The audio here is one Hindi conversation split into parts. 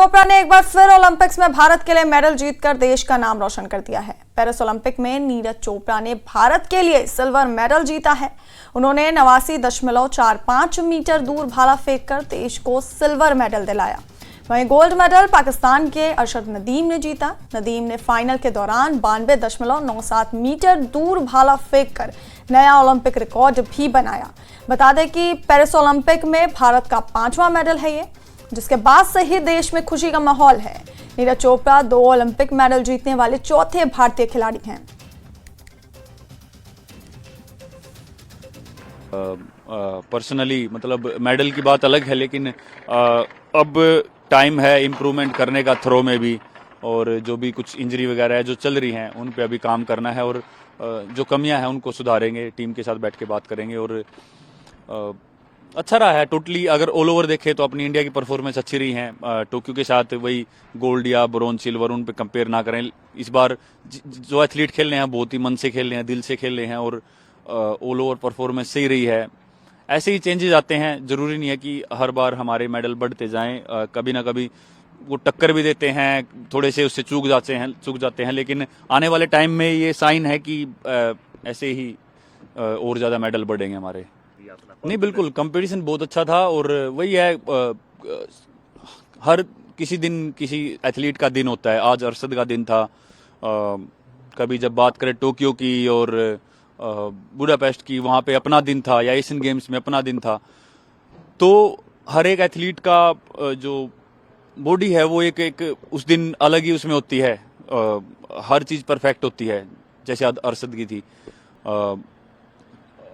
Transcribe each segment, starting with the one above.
चोपड़ा ने एक बार फिर ओलंपिक्स में भारत के लिए मेडल जीतकर देश का नाम रोशन कर दिया है। पेरिस ओलंपिक में नीरज चोपड़ा ने भारत के लिए सिल्वर मेडल जीता है। उन्होंने 89.45 मीटर दूर भाला फेंककर देश को सिल्वर मेडल दिलाया। वहीं गोल्ड मेडल पाकिस्तान के अरशद नदीम ने जीता। नदीम ने फाइनल के दौरान 92.97 मीटर दूर भाला फेंककर नया ओलंपिक रिकॉर्ड भी बनाया। बता दें कि पेरिस ओलंपिक में भारत का 5वां मेडल है ये, जिसके बाद से ही देश में खुशी का माहौल है। नीरज चोपड़ा 2 ओलंपिक मेडल जीतने वाले चौथे भारतीय खिलाड़ी हैं। पर्सनली मतलब मेडल की बात अलग है, लेकिन अब टाइम है इम्प्रूवमेंट करने का थ्रो में भी, और जो भी कुछ इंजरी वगैरह है जो चल रही हैं उन पे अभी काम करना है, और जो कमियां हैं उनको सुधारेंगे, टीम के साथ बैठ के बात करेंगे। और अच्छा रहा है टोटली, अगर ऑल ओवर देखें तो अपनी इंडिया की परफॉर्मेंस अच्छी रही है। टोक्यो के साथ वही गोल्ड या ब्रोंज सिल्वर उन पे कंपेयर ना करें। इस बार जो एथलीट खेल रहे हैं बहुत ही मन से खेल रहे हैं, दिल से खेल रहे हैं, और ऑल ओवर परफॉर्मेंस सही रही है। ऐसे ही चेंजेस आते हैं, जरूरी नहीं है कि हर बार हमारे मेडल बढ़ते जाएं। कभी ना कभी वो टक्कर भी देते हैं, थोड़े से उससे चूक जाते हैं, लेकिन आने वाले टाइम में ये साइन है कि ऐसे ही और ज़्यादा मेडल बढ़ेंगे हमारे। नहीं, बिल्कुल कंपटीशन बहुत अच्छा था, और वही है हर किसी दिन किसी एथलीट का दिन होता है। आज अरशद का दिन था। कभी जब बात करें टोक्यो की और बुडापेस्ट की, वहाँ पे अपना दिन था, या एशियन गेम्स में अपना दिन था। तो हर एक एथलीट का जो बॉडी है वो एक उस दिन अलग ही उसमें होती है। हर चीज़ परफेक्ट होती है, जैसे अरशद की थी।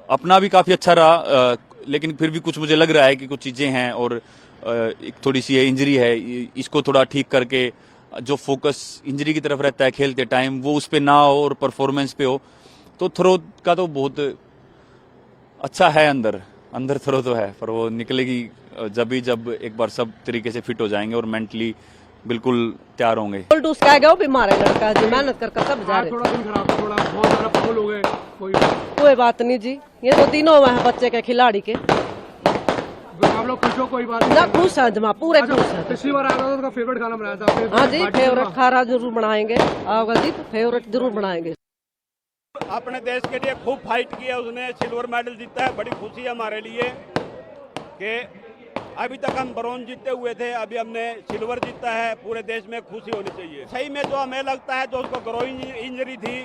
अपना भी काफ़ी अच्छा रहा, लेकिन फिर भी कुछ मुझे लग रहा है कि कुछ चीज़ें हैं, और एक थोड़ी सी इंजरी है, इसको थोड़ा ठीक करके जो फोकस इंजरी की तरफ रहता है खेलते टाइम, वो उस पर ना हो और परफॉर्मेंस पे हो। तो थ्रो का तो बहुत अच्छा है, अंदर थ्रो तो है, पर वो निकलेगी जब एक बार सब तरीके से फिट हो जाएंगे और मेंटली बिल्कुल तैयार होंगे। उसका है वो बीमार है लड़का जी, मेहनत कर सब जा रहे। थोड़ा दिन खराब था, थोड़ा बहुत सारा फाउल हो गए। कोई बात नहीं जी, ये तो तीनों हैं बच्चे के खिलाड़ी के। आप लोग खुश हो? कोई बात ना खुश है जमा, पूरे खुश है। पिछली बार आया था तो फेवरेट खाना बनाया था। हाँ जी, फेवरेट खाना जरूर बनाएंगे। आओगे जी तो फेवरेट जरूर बनाएंगे। अपने देश के लिए खूब फाइट किया उसने, सिल्वर मेडल जीता है। बड़ी खुशी है हमारे लिए कि अभी तक हम ब्रोंज जीते हुए थे, अभी हमने सिल्वर जीता है। पूरे देश में खुशी होनी चाहिए। सही में जो हमें लगता है जो उसको ग्रोइंग इंजरी थी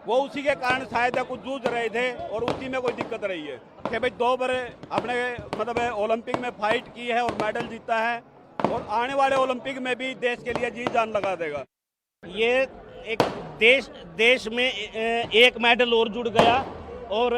वो उसी के कारण शायद कुछ जूझ रहे थे, और उसी में कोई दिक्कत रही है कि भाई 2 बार अपने मतलब ओलंपिक में फाइट की है और मेडल जीता है, और आने वाले ओलंपिक में भी देश के लिए जी जान लगा देगा। ये एक देश में एक मेडल और जुड़ गया, और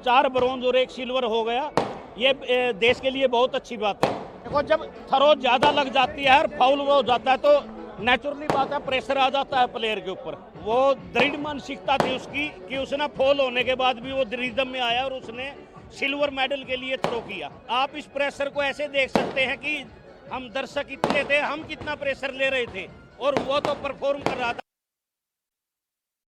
4 ब्रोंज और 1 सिल्वर हो गया। ये देश के लिए बहुत अच्छी बात है। देखो, जब थ्रो ज़्यादा लग जाती है और फाउल हो जाता है तो नेचुरली बात है, प्रेशर आ जाता है प्लेयर के ऊपर। वो दृढ़ मानसिकता थी उसकी कि उसने फॉल होने के बाद भी वो रिदम में आया और उसने सिल्वर मेडल के लिए थ्रो किया। आप इस प्रेशर को ऐसे देख सकते हैं कि हम दर्शक इतने थे, हम कितना प्रेशर ले रहे थे, और वो तो परफॉर्म कर रहा था।